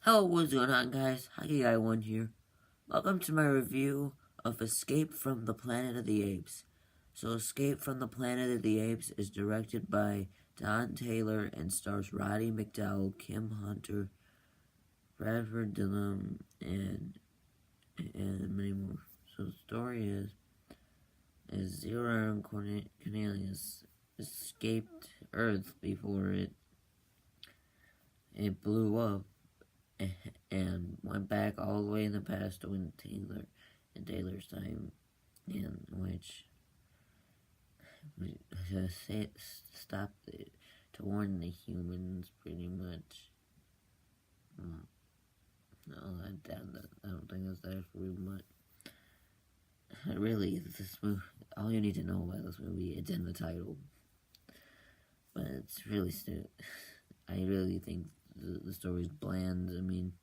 Hello, what's going on, guys? Hockey1 here. Welcome to my review of Escape from the Planet of the Apes. So, Escape from the Planet of the Apes is directed by Don Taylor and stars Roddy McDowell, Kim Hunter, Bradford Dillon, and many more. So, the story is Zero and Cornelius escaped Earth before it blew up, and went back all the way in the past to when Taylor's time, in which stopped it to warn the humans, pretty much. No, I don't think that's actually much. Really, this movie, all you need to know about this movie, it's in the title. But it's really stupid. I really think the story's bland. I mean,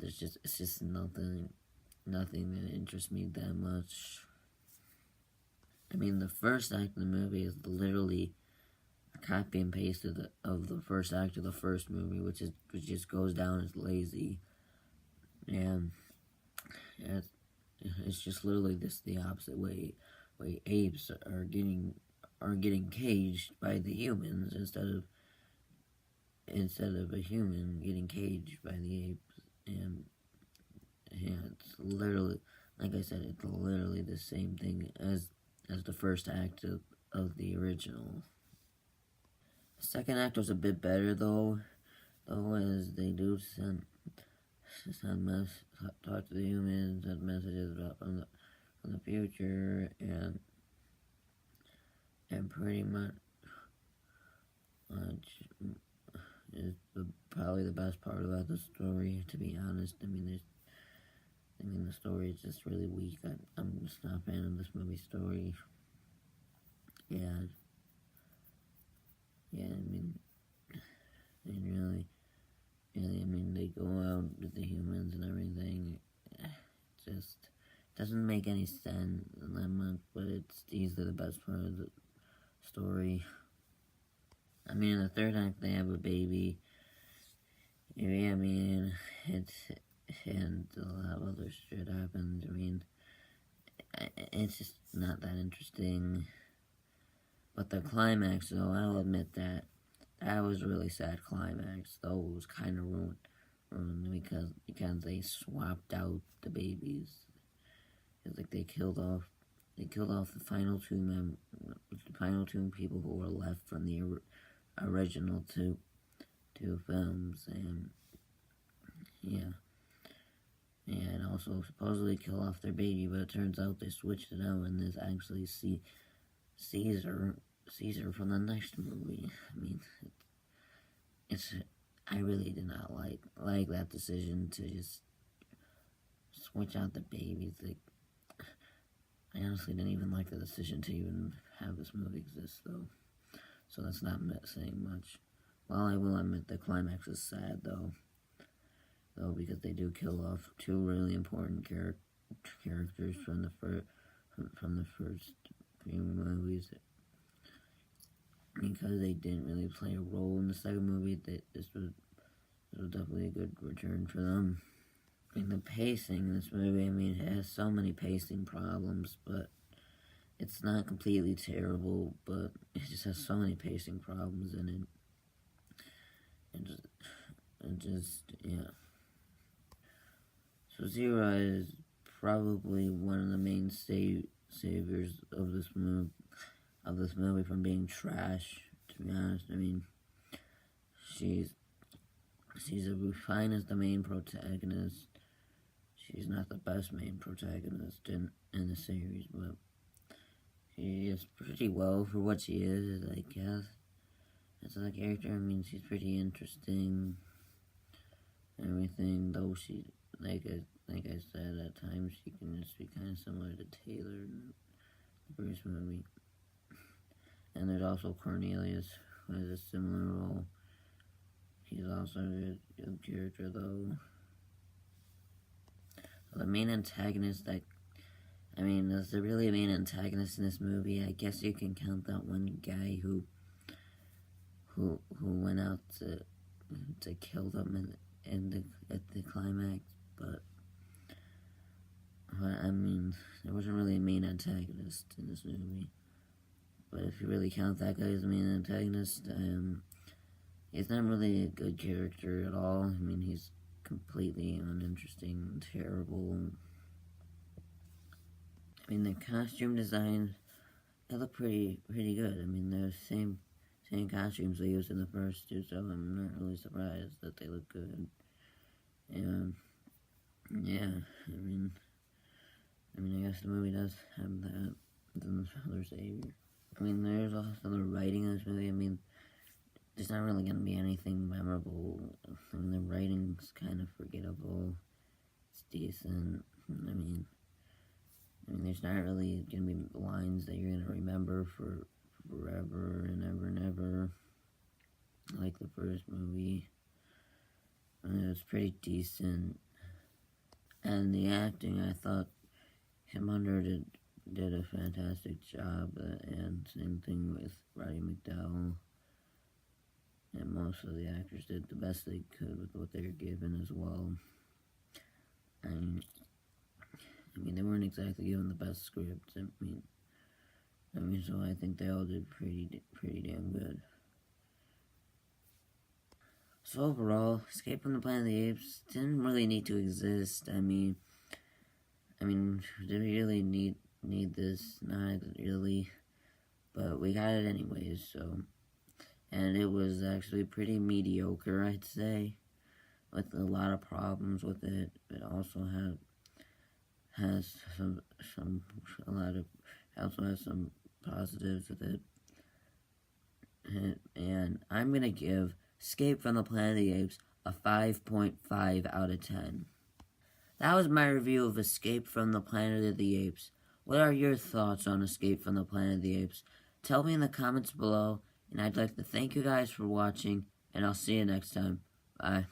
it's just nothing that interests me that much. I mean, the first act of the movie is literally a copy and paste of the first act of the first movie, which just goes down as lazy, and it's just literally just the opposite way apes are getting caged by the humans instead of a human getting caged by the apes. And it's literally, like I said, it's literally the same thing as the first act of the original. The second act was a bit better though as they do talk to the humans, send messages from the future, and pretty much is probably the best part about the story, to be honest. I mean, the story is just really weak. I'm just not a fan of this movie story. Yeah, I mean, really, I mean, they go out with the humans and everything. It just doesn't make any sense that much, but it's easily the best part of the story. I mean, in the third act, they have a baby. Yeah, I mean, and a lot of other shit happens. I mean, it's just not that interesting. But the climax, though, I'll admit that was a really sad climax. Though it was kind of ruined because they swapped out the babies. It's like they killed off the final two people who were left from the original two films, and and also supposedly kill off their baby, but it turns out they switched it out, and there's actually Caesar from the next movie. I mean, I really did not like that decision to just switch out the babies. Like, I honestly didn't even like the decision to even have this movie exist, though. So that's not saying much. Well, I will admit the climax is sad, though, because they do kill off two really important characters from the first few movies, because they didn't really play a role in the second movie. This was definitely a good return for them. I mean, the pacing in this movie, I mean, it has so many pacing problems, but it's not completely terrible, but it just has so many pacing problems in it. And just, yeah. So Zero is probably one of the main saviors of this movie from being trash, to be honest. I mean, she's fine as the main protagonist. She's not the best main protagonist in the series, but she is pretty well for what she is, I guess. As a character, I mean, she's pretty interesting. Everything, though she, like I said, at times she can just be kind of similar to Taylor in the first movie. And there's also Cornelius, who has a similar role. He's also a good character, though. The main antagonist, is there really a main antagonist in this movie? I guess you can count that one guy who went out to kill them, at the climax, but I mean, there wasn't really a main antagonist in this movie. But if you really count that guy as the main antagonist, he's not really a good character at all. I mean, he's completely uninteresting and terrible. I mean, the costume design, they look pretty good. I mean, they're the same costumes they used in the first two, so I'm not really surprised that they look good. And yeah, I mean, I guess the movie does have that. The Father Savior. I mean, there's also the writing in this movie. I mean, there's not really going to be anything memorable. I mean, the writing's kind of forgettable. It's decent. I mean, there's not really going to be lines that you're going to remember for forever and ever and ever, like the first movie. I mean, it was pretty decent. And the acting, I thought Tim Hunter did a fantastic job, and same thing with Roddy McDowell. And most of the actors did the best they could with what they were given as well. And I mean, they weren't exactly given the best scripts. I mean, so I think they all did pretty damn good. So overall, Escape from the Planet of the Apes didn't really need to exist. I mean, did we really need this? Not really, but we got it anyways. So, and it was actually pretty mediocre, I'd say, with a lot of problems with it. It also has some positives with it. And I'm gonna give Escape from the Planet of the Apes a 5.5 out of 10. That was my review of Escape from the Planet of the Apes. What are your thoughts on Escape from the Planet of the Apes? Tell me in the comments below, and I'd like to thank you guys for watching, and I'll see you next time. Bye.